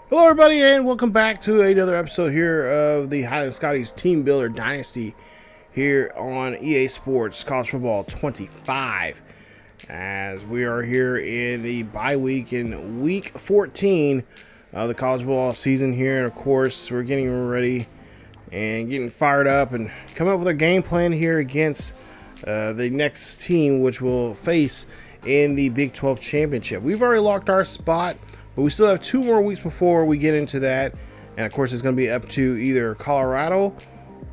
Hello everybody and welcome back to another episode here of the Highland Scotties Teambuilder Dynasty here on EA Sports College Football 25, as we are here in the bye week in week 14 of the college football season here. And of course we're getting ready and getting fired up and coming up with a game plan here against the next team, which we'll face in the Big 12 Championship. We've already locked our spot, but we still have 2 more weeks before we get into that. And of course, it's going to be up to either Colorado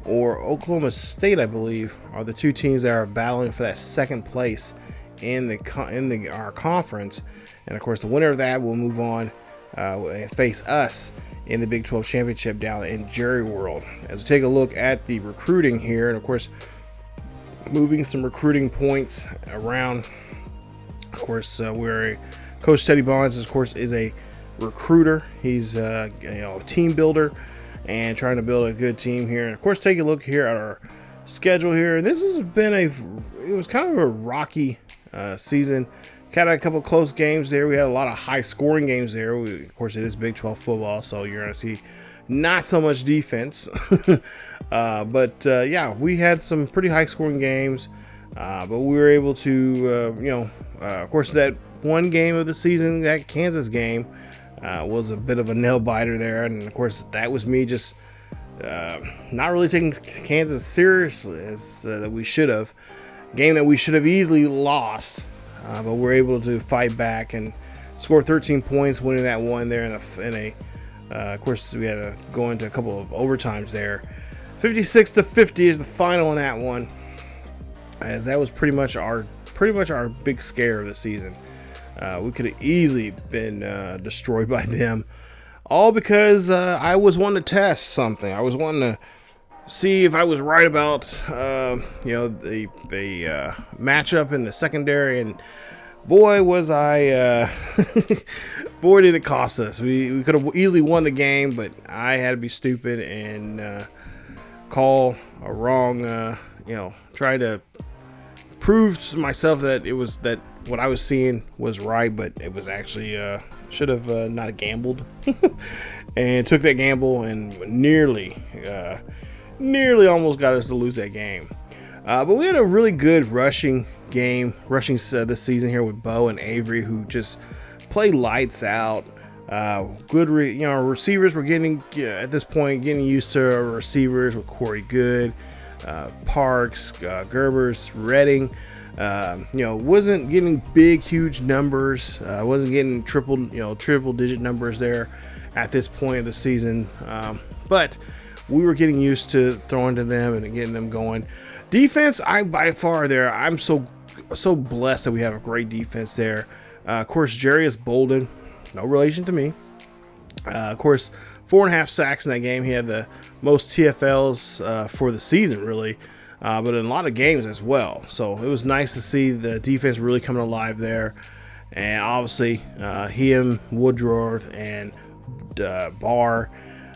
or Oklahoma State, I believe, are the 2 teams that are battling for that second place in our conference. And of course, the winner of that will move on and face us in the Big 12 Championship down in Jerry World. As we take a look at the recruiting here, and of course, moving some recruiting points around. Of course, Coach Teddy Bonds, of course, is a recruiter. He's a team builder and trying to build a good team here. And of course, take a look here at our schedule here. This has been it was kind of a rocky season. Had a couple close games there. We had a lot of high scoring games there. Of course, it is Big 12 football, so you're going to see not so much defense. But we had some pretty high scoring games. But we were able to, of course, that one game of the season, that Kansas game, was a bit of a nail biter there. And of course, that was me just not really taking Kansas seriously as that we should have. Game that we should have easily lost, but we're able to fight back and score 13 points, winning that one there of course, we had to go into a couple of overtimes there. 56-50 is the final in that one, as that was pretty much our big scare of the season. We could have easily been destroyed by them, all because I was wanting to test something. I was wanting to see if I was right about the matchup in the secondary, and boy was I boy did it cost us. We could have easily won the game, but I had to be stupid and call a wrong try to prove to myself that what I was seeing was right, but it was actually should have not gambled and took that gamble and nearly almost got us to lose that game. But we had a really good rushing this season here with Bo and Avery, who just play lights out. Good receivers. We're getting at this point getting used to our receivers with Corey Good, Parks, Gerbers, Redding. Wasn't getting big, huge numbers. Wasn't getting triple digit numbers there at this point of the season. But we were getting used to throwing to them and getting them going. Defense, I'm so blessed that we have a great defense there. Of course, Jarius Bolden, no relation to me. Of course, 4.5 sacks in that game. He had the most TFLs for the season, really, but in a lot of games as well. So it was nice to see the defense really coming alive there. And obviously, him, Woodrow, and Barr.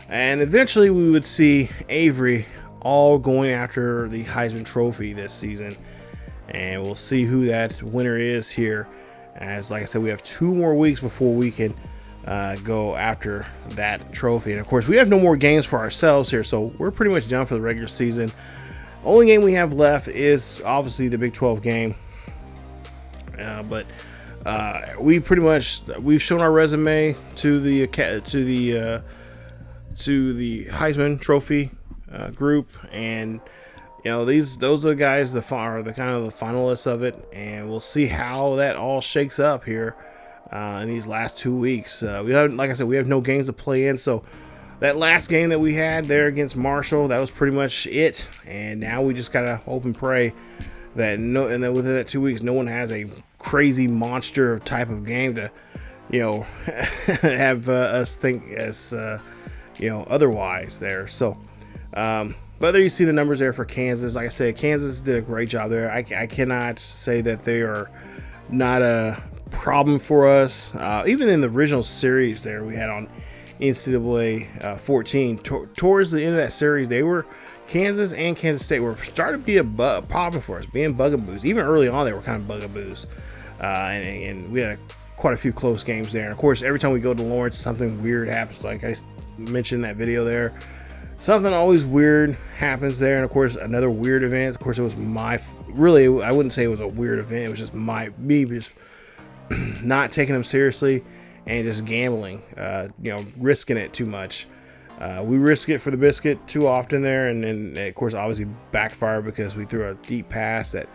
And eventually we would see Avery all going after the Heisman Trophy this season. And we'll see who that winner is here. As like I said, we have 2 more weeks before we can go after that trophy. And of course, we have no more games for ourselves here, so we're pretty much done for the regular season. Only game we have left is obviously the Big 12 game. But we've shown our resume to the Heisman Trophy group, and those are the guys that are the kind of the finalists of it, and we'll see how that all shakes up here in these last 2 weeks. Like I said, we have no games to play in, so that last game that we had there against Marshall, that was pretty much it, and now we just gotta hope and pray that and then within that 2 weeks, no one has a crazy monster type of game to have us think as otherwise there. So but there you see the numbers there for Kansas. Like I said, Kansas did a great job there. I cannot say that they are not a problem for us. Even in the original series there we had on NCAA 14, towards the end of that series, Kansas and Kansas State were starting to be a problem for us, being bugaboos. Even early on, they were kind of bugaboos. And we had a quite a few close games there. And of course, every time we go to Lawrence, something weird happens. Like I mentioned in that video there, something always weird happens there. And of course, another weird event. Of course, it was really, I wouldn't say it was a weird event. It was just me just not taking them seriously and just gambling, risking it too much. We risk it for the biscuit too often there, and then of course obviously backfire because we threw a deep pass that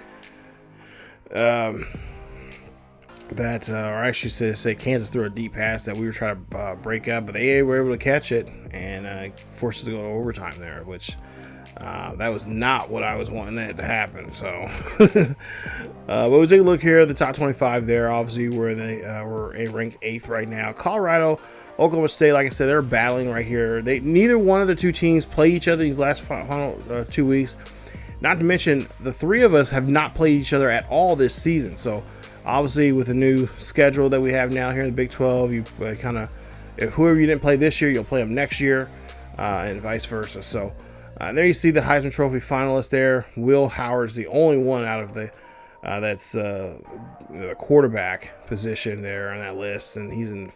or I should say Kansas threw a deep pass that we were trying to break up, but they were able to catch it and forced us to go to overtime there, which that was not what I was wanting that to happen. So, but we'll take a look here at the top 25 there. Obviously, we're ranked 8th right now. Colorado, Oklahoma State, like I said, they're battling right here. Neither one of the two teams play each other these last final 2 weeks. Not to mention, the three of us have not played each other at all this season. So, obviously, with the new schedule that we have now here in the Big 12, you whoever you didn't play this year, you'll play them next year, and vice versa. So, there you see the Heisman Trophy finalist there. Will Howard's the only one out of the the quarterback position there on that list, and he's in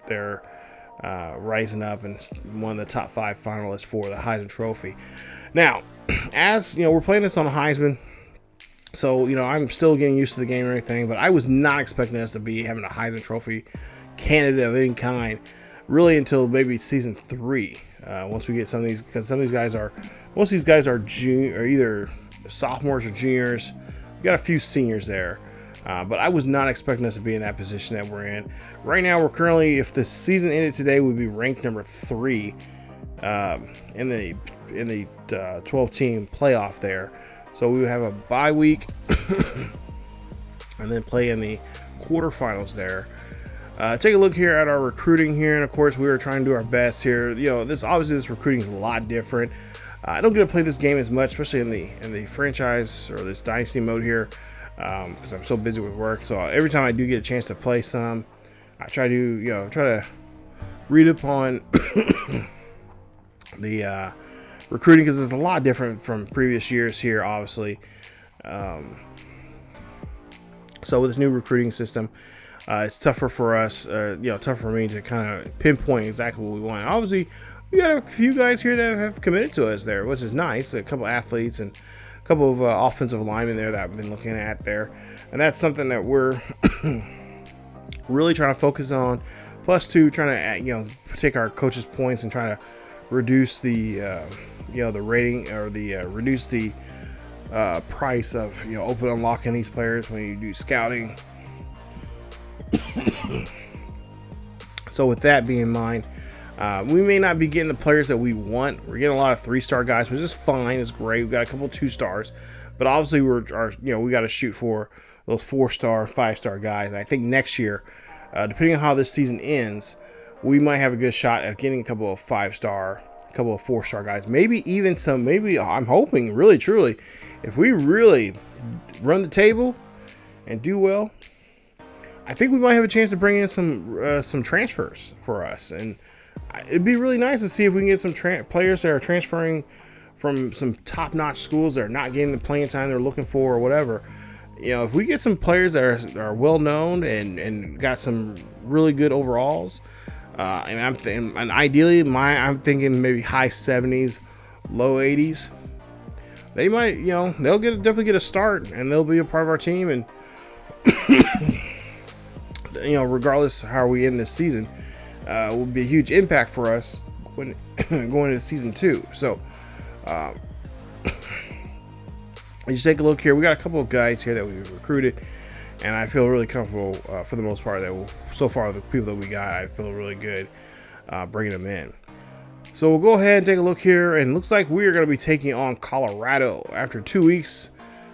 there rising up and one of the top 5 finalists for the Heisman Trophy. Now, as we're playing this on the Heisman, so I'm still getting used to the game and everything, but I was not expecting us to be having a Heisman Trophy candidate of any kind really until maybe season 3. Once we get some of these, because some of these guys are, most of these guys are either sophomores or juniors. We got a few seniors there, but I was not expecting us to be in that position that we're in. Right now, we're currently, if the season ended today, we'd be ranked number 3 in the 12-team playoff there. So we would have a bye week and then play in the quarterfinals there. Take a look here at our recruiting here, and of course we were trying to do our best here. This recruiting is a lot different. I don't get to play this game as much, especially in the franchise or this dynasty mode here, because I'm so busy with work. So every time I do get a chance to play some, I try to read upon the recruiting, because it's a lot different from previous years here, obviously. So with this new recruiting system, it's tougher for us, tougher for me to kind of pinpoint exactly what we want. Obviously, we got a few guys here that have committed to us there, which is nice. A couple athletes and a couple of offensive linemen there that I've been looking at there. And that's something that we're really trying to focus on. Plus, trying to, take our coaches' points and try to reduce the, the rating or reduce the price of, open unlocking these players when you do scouting. So with that being in mind, we may not be getting the players that we want. We're getting a lot of 3-star guys, which is fine. It's great. We've got a couple 2-stars, but obviously we got to shoot for those 4-star, 5-star guys. And I think next year, depending on how this season ends, we might have a good shot at getting a couple of 5-star, a couple of 4-star guys. Maybe even some. Maybe I'm hoping, really, truly, if we really run the table and do well, I think we might have a chance to bring in some transfers for us, and it'd be really nice to see if we can get some players that are transferring from some top-notch schools that are not getting the playing time they're looking for or whatever. If we get some players that are well known and got some really good overalls, and ideally, I'm thinking maybe high 70s, low 80s. They might, they'll definitely get a start, and they'll be a part of our team, and. Regardless of how we end this season, will be a huge impact for us when going into season 2. So, just take a look here. We got a couple of guys here that we've recruited, and I feel really comfortable for the most part so far the people that we got. I feel really good bringing them in. So we'll go ahead and take a look here, and looks like we are going to be taking on Colorado after 2 weeks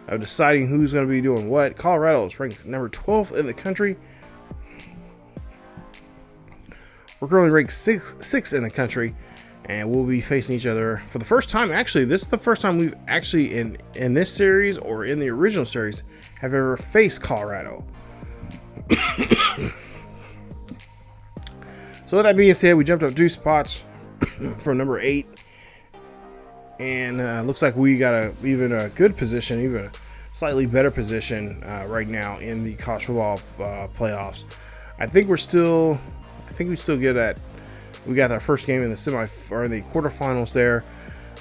of deciding who's going to be doing what. Colorado is ranked number 12 in the country. We're currently ranked 6th in the country, and we'll be facing each other for the first time. Actually, this is the first time we've actually in this series or in the original series have ever faced Colorado. So with that being said, we jumped up 2 spots from number 8, and looks like we got even a good position, even a slightly better position right now in the college football playoffs. I think we still get that. We got our first game in the or the quarterfinals there.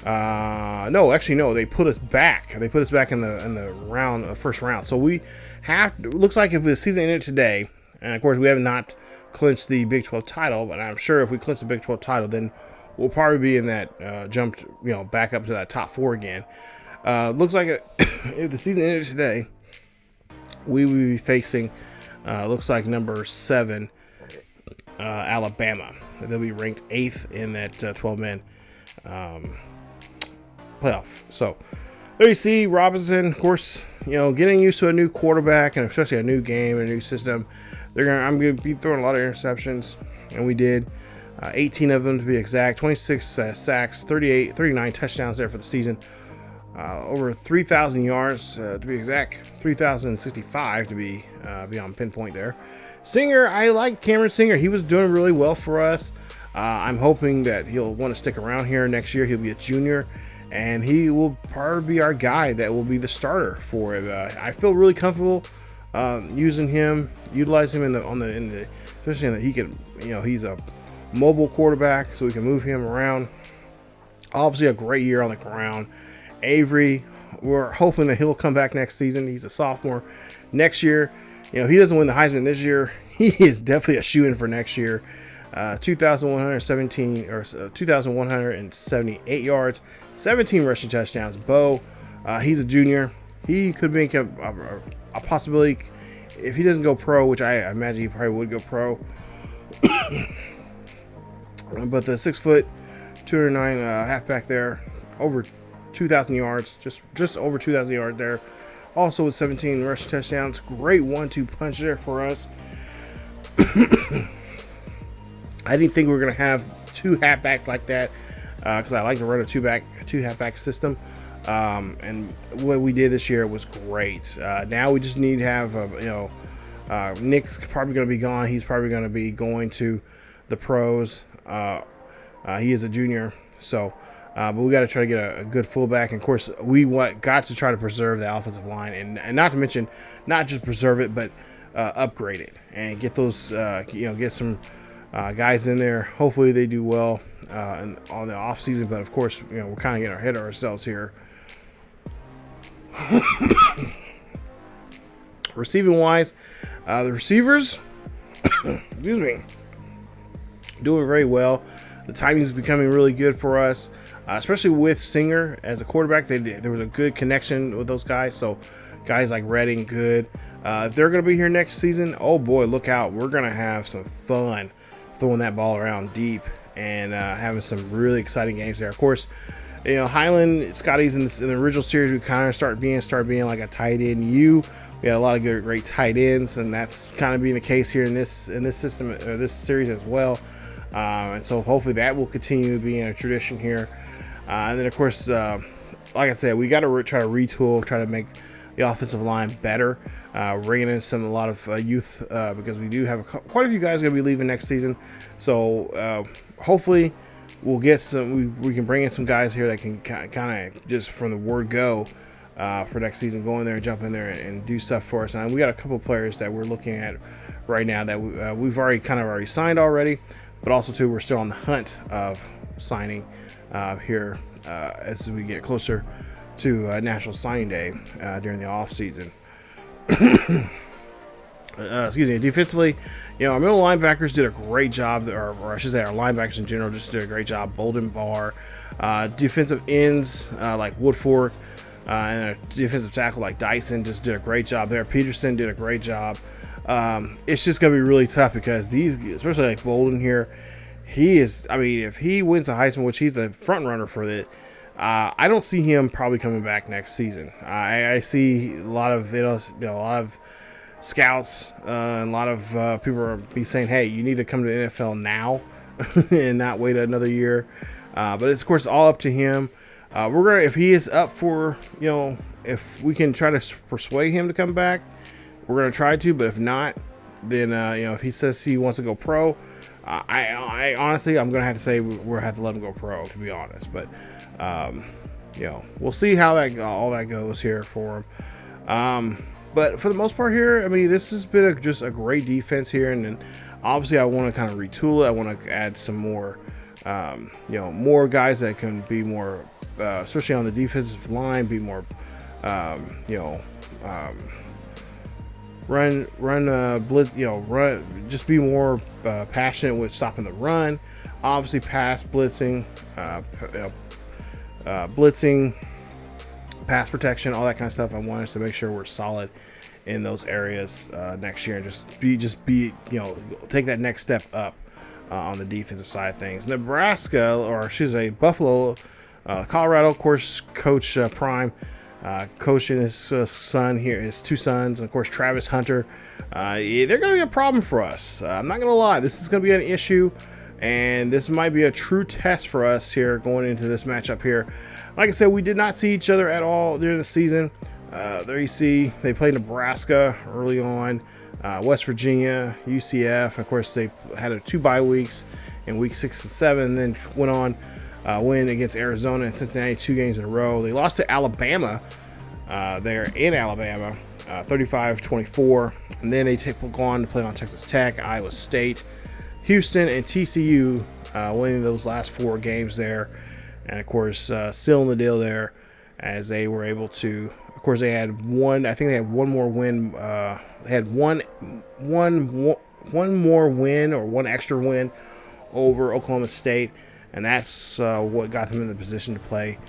No, actually no. They put us back. They put us back in the first round. So we have. Looks like if the season ended today, and of course we have not clinched the Big 12 title, but I'm sure if we clinch the Big 12 title, then we'll probably be in that jumped, back up to that top 4 again. Looks like if the season ended today, we will be facing. Looks like number 7, Alabama. They'll be ranked 8th in that 12-man playoff. So there you see Robinson, of course, getting used to a new quarterback and especially a new game, a new system. I'm going to be throwing a lot of interceptions, and we did 18 of them to be exact, 26 sacks, 39 touchdowns there for the season. Over 3,000 yards to be exact, 3,065 to be on pinpoint there. Singer, I like Cameron Singer. He was doing really well for us. I'm hoping that he'll want to stick around here next year. He'll be a junior, and he will probably be our guy that will be the starter for it. I feel really comfortable utilizing him especially in that he can, he's a mobile quarterback, so we can move him around. Obviously, a great year on the ground. Avery, we're hoping that he'll come back next season. He's a sophomore. Next year, he doesn't win the Heisman this year. He is definitely a shoo-in for next year. 2,178 yards, 17 rushing touchdowns. Bo, he's a junior. He could make a possibility if he doesn't go pro, which I imagine he probably would go pro. But the 6 foot, 209 halfback there, over 2,000 yards, just over 2,000 yards there. Also with 17 rush touchdowns. Great 1-2 punch there for us. I didn't think we were going to have 2 halfbacks like that because I like to run a 2 halfback system. And what we did this year was great. Now we just need to have, Nick's probably going to be gone. He's probably going to be going to the pros. He is a junior, so but we got to try to get a good fullback. And of course, we got to try to preserve the offensive line, and not to mention, not just preserve it, but upgrade it and get those, get some guys in there. Hopefully, they do well on the off season. But of course, we're kind of getting ahead of ourselves here. Receiving wise, the receivers, excuse me, doing very well. The timing is becoming really good for us, especially with Singer as a quarterback. There was a good connection with those guys. So guys like Redding, good. If they're going to be here next season, oh boy, look out. We're going to have some fun throwing that ball around deep and having some really exciting games there. Of course, Highland, Scotties in the original series, we kind of start being like a tight end. We had a lot of great tight ends, and that's kind of being the case here in this system or this series as well. And so hopefully that will continue being a tradition here. And then of course, like I said, we got to try to retool, try to make the offensive line better. Bringing in a lot of youth because we do have quite a few guys going to be leaving next season. So hopefully we'll get some. We can bring in some guys here that can kind of just from the word go for next season, go in there and jump in there and do stuff for us. And we got a couple of players that we're looking at right now that we've already signed already, but also too we're still on the hunt of signing here as we get closer to National Signing Day during the off season. Excuse me. Defensively, our middle linebackers did a great job, or I should say our linebackers in general just did a great job. Bolden, Barr, defensive ends like Woodfork, and a defensive tackle like Dyson just did a great job there. Peterson did a great job. It's just going to be really tough because these, especially like Bolden here, he is, if he wins the Heisman, which he's the front runner for it, I don't see him probably coming back next season. I see a lot of, a lot of scouts and a lot of people are be saying, hey, you need to come to the NFL now and not wait another year. But it's of course all up to him. If he is up for, if we can try to persuade him to come back, we're going to try to, but if not, then, if he says he wants to go pro, I honestly, I'm going to have to say we're going to have to let him go pro, to be honest. But, we'll see how all that goes here for him. But for the most part here, I mean, this has been just a great defense here. And then obviously I want to kind of retool it. I want to add some more, more guys that can be more, especially on the defensive line, be more, blitz, just be more passionate with stopping the run. Obviously, pass blitzing, pass protection, all that kind of stuff. I want us to make sure we're solid in those areas next year, and just be take that next step up on the defensive side of things. Nebraska, or I should say Buffalo, Colorado, of course, Coach Prime. Coaching his son here, his two sons, and of course Travis Hunter. They're going to be a problem for us. I'm not going to lie, this is going to be an issue, and this might be a true test for us here going into this matchup here. Like I said, we did not see each other at all during the season. There you see they played Nebraska early on, West Virginia, UCF. Of course, they had 2 bye weeks in week 6 and 7, and then went on. Win against Arizona and Cincinnati 2 games in a row. They lost to Alabama there in Alabama, 35-24. And then they go on to play on Texas Tech, Iowa State, Houston, and TCU, winning those last 4 games there. And, of course, sealing the deal there as they were able to. Of course, they had one. I think they had one more win. They had one more win, or one extra win over Oklahoma State. And that's what got them in the position to play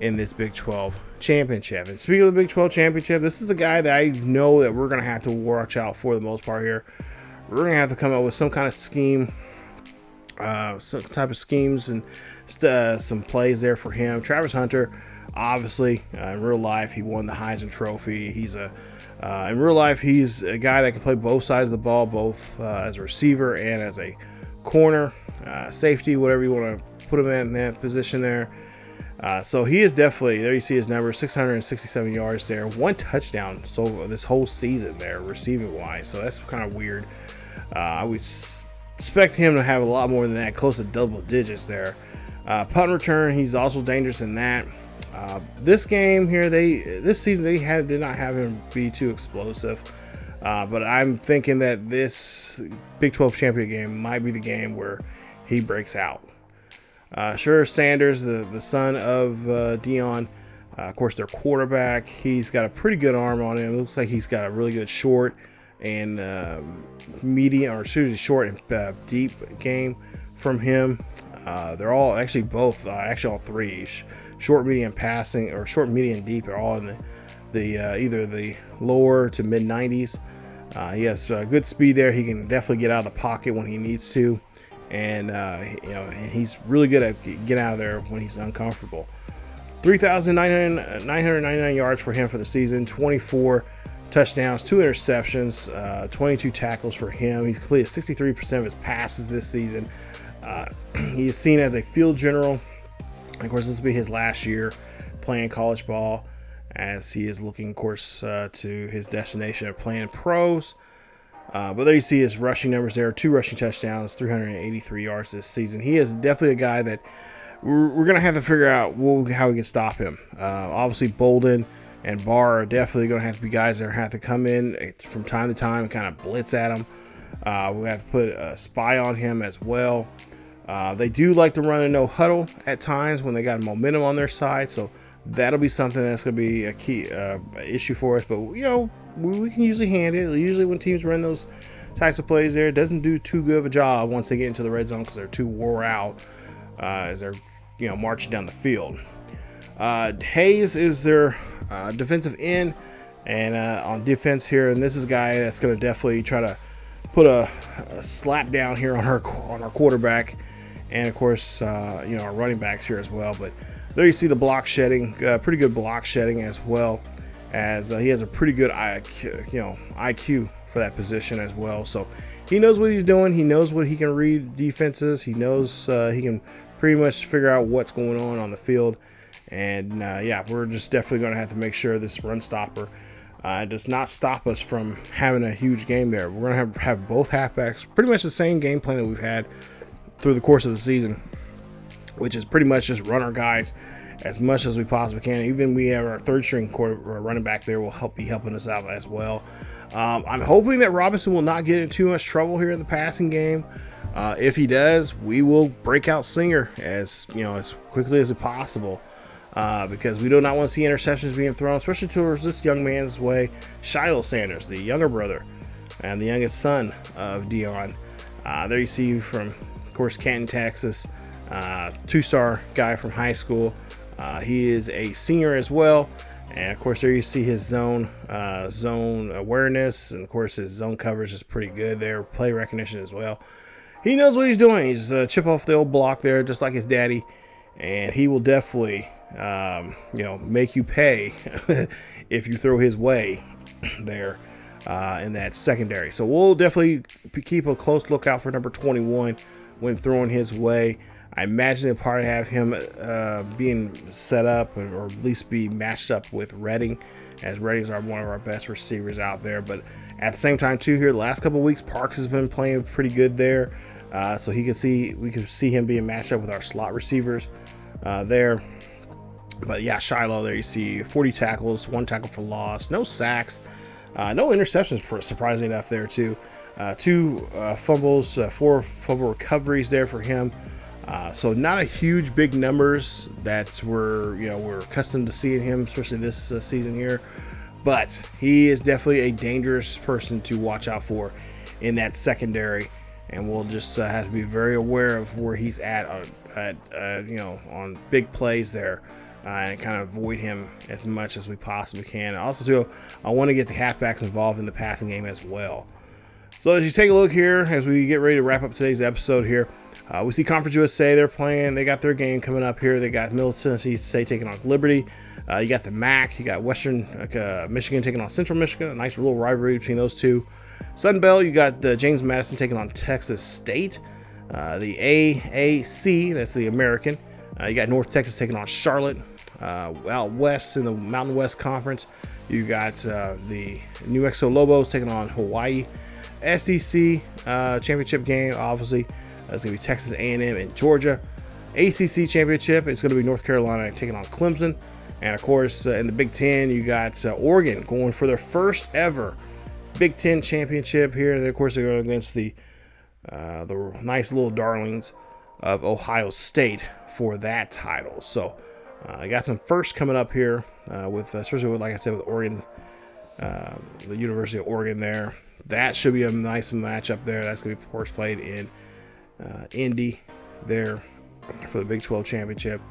in this Big 12 championship. And speaking of the Big 12 championship, this is the guy that I know that we're going to have to watch out for the most part here. We're going to have to come up with some kind of scheme, some type of schemes and some plays there for him. Travis Hunter, obviously, in real life, he won the Heisman Trophy. He's in real life, he's a guy that can play both sides of the ball, both as a receiver and as a corner, safety, whatever you want to put him in that position there. So he is definitely, there you see his number, 667 yards there, 1 touchdown so this whole season there, receiving wise. So that's kind of weird. I would expect him to have a lot more than that, close to double digits there. Punt return, he's also dangerous in that. This game here, this season they did not have him be too explosive. But I'm thinking that this Big 12 championship game might be the game where he breaks out. Sure, Sanders, the son of Dion, of course, their quarterback, he's got a pretty good arm on him. It looks like he's got a really good short and medium, or short and deep game from him. They're all actually both, all 3, short, medium, passing, or short, medium, deep, are all in the either the lower to mid 90s. He has good speed there. He can definitely get out of the pocket when he needs to, and he's really good at getting out of there when he's uncomfortable. 3,999 yards for him for the season, 24 touchdowns, 2 interceptions, 22 tackles for him. He's completed 63% of his passes this season. He is seen as a field general. Of course, this will be his last year playing college ball, as he is looking, of course, to his destination of playing pros. But there you see his rushing numbers there. 2 rushing touchdowns, 383 yards this season. He is definitely a guy that we're going to have to figure out how we can stop him. Obviously, Bolden and Barr are definitely going to have to be guys that have to come in from time to time and kind of blitz at him. We have to put a spy on him as well. They do like to run a no huddle at times when they got momentum on their side, so that'll be something that's going to be a key issue for us. But we can usually handle it. Usually when teams run those types of plays there, it doesn't do too good of a job once they get into the red zone because they're too wore out as they're marching down the field. Hayes is their defensive end, and on defense here, and this is a guy that's going to definitely try to put a slap down here on our quarterback, and of course our running backs here as well. But there you see the block shedding, pretty good block shedding, as well as he has a pretty good IQ for that position as well. So he knows what he's doing. He knows what he can read defenses. He knows he can pretty much figure out what's going on the field. And we're just definitely going to have to make sure this run stopper does not stop us from having a huge game there. We're going to have both halfbacks, pretty much the same game plan that we've had through the course of the season, which is pretty much just run our guys as much as we possibly can. Even we have our third string running back there will be helping us out as well. I'm hoping that Robinson will not get in too much trouble here in the passing game. If he does, we will break out Singer as quickly as possible, because we do not want to see interceptions being thrown, especially towards this young man's way, Shiloh Sanders, the younger brother and the youngest son of Dion. There you see from, of course, Canton, Texas, 2-star guy from high school. He is a senior as well. And of course, there you see his zone awareness, and of course his zone coverage is pretty good there. Play recognition as well. He knows what he's doing. He's a chip off the old block there, just like his daddy, and he will definitely, make you pay if you throw his way there in that secondary. So we'll definitely keep a close lookout for number 21 when throwing his way. I imagine they'll probably have him being set up, or at least be matched up with Redding, as Redding's one of our best receivers out there. But at the same time, too, here the last couple of weeks, Parks has been playing pretty good there, so we could see him being matched up with our slot receivers there. But yeah, Shiloh, there you see 40 tackles, 1 tackle for loss, no sacks, no interceptions, surprisingly enough there too. 2 fumbles, 4 fumble recoveries there for him. So not a huge big numbers that we're accustomed to seeing him, especially this season here, but he is definitely a dangerous person to watch out for in that secondary, and we'll just have to be very aware of where he's at on big plays there, and kind of avoid him as much as we possibly can. Also too, I want to get the halfbacks involved in the passing game as well. So as you take a look here, as we get ready to wrap up today's episode here, we see Conference USA, they're playing. They got their game coming up here. They got Middle Tennessee State taking on Liberty. You got the MAC. You got Western Michigan taking on Central Michigan. A nice little rivalry between those two. Sun Belt, you got James Madison taking on Texas State. The AAC, that's the American. You got North Texas taking on Charlotte. Out west in the Mountain West Conference, you got the New Mexico Lobos taking on Hawaii. SEC championship game, obviously, it's going to be Texas A&M and Georgia. ACC championship, it's going to be North Carolina taking on Clemson. And of course, in the Big Ten, you got Oregon going for their first ever Big Ten championship here. And of course, they're going against the nice little darlings of Ohio State for that title. So I got some firsts coming up here especially with, like I said, with Oregon, the University of Oregon there. That should be a nice matchup there. That's going to be, of course, played in Indy there for the Big 12 championship.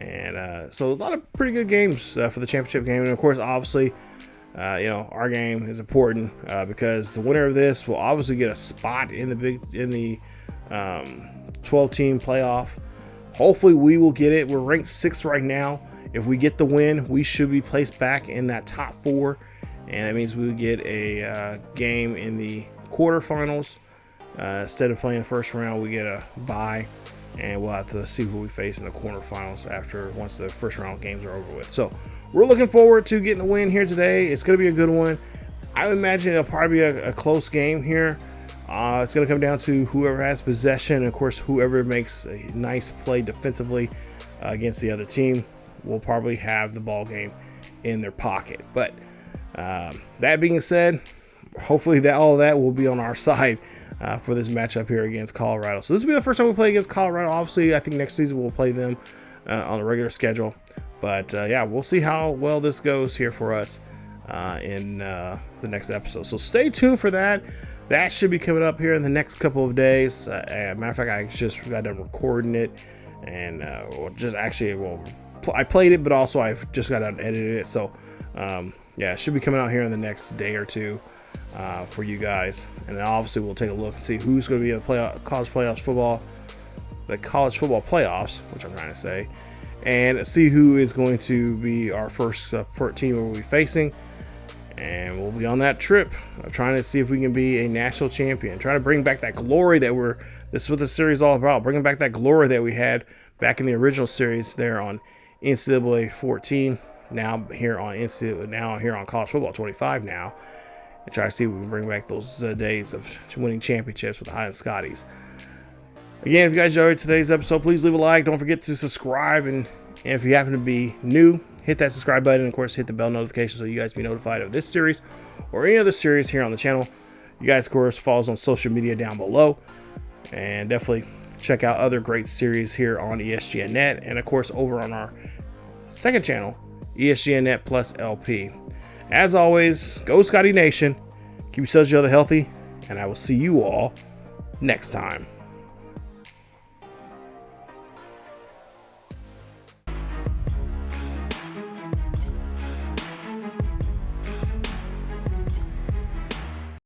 And so a lot of pretty good games for the championship game. And of course, obviously, our game is important because the winner of this will obviously get a spot in the 12-team playoff. Hopefully we will get it. We're ranked 6th right now. If we get the win, we should be placed back in that top 4. And that means we would get a game in the quarterfinals. Instead of playing the first round, we get a bye, and we'll have to see who we face in the quarterfinals once the first round games are over with. So we're looking forward to getting a win here today. It's going to be a good one. I would imagine it'll probably be a close game here. It's going to come down to whoever has possession, and of course, whoever makes a nice play defensively against the other team will probably have the ball game in their pocket. But that being said, hopefully all of that will be on our side for this matchup here against Colorado. So this will be the first time we play against Colorado. Obviously, I think next season we'll play them on a regular schedule. But yeah, we'll see how well this goes here for us in the next episode. So stay tuned for that. That should be coming up here in the next couple of days. Matter of fact, I just got done recording it, and I played it, but also I've just got done editing it. So yeah, it should be coming out here in the next day or two for you guys. And then obviously we'll take a look and see who's going to be in the college football playoffs, which I'm trying to say, and see who is going to be our first team we'll be facing. And we'll be on that trip of trying to see if we can be a national champion, trying to bring back that glory this is what this series is all about, bringing back that glory that we had back in the original series there on NCAA 14, now here on College Football 25 now, and try to see if we can bring back those days of winning championships with the Highland Scotties. Again, if you guys enjoyed today's episode, please leave a like. Don't forget to subscribe and And if you happen to be new, hit that subscribe button, and of course hit the bell notification so you guys be notified of this series or any other series here on the channel. You guys, of course, follow us on social media down below, and definitely check out other great series here on ESGNet, and of course over on our second channel, ESGNet Plus LP. As always, go Scotty Nation, keep yourselves healthy, and I will see you all next time.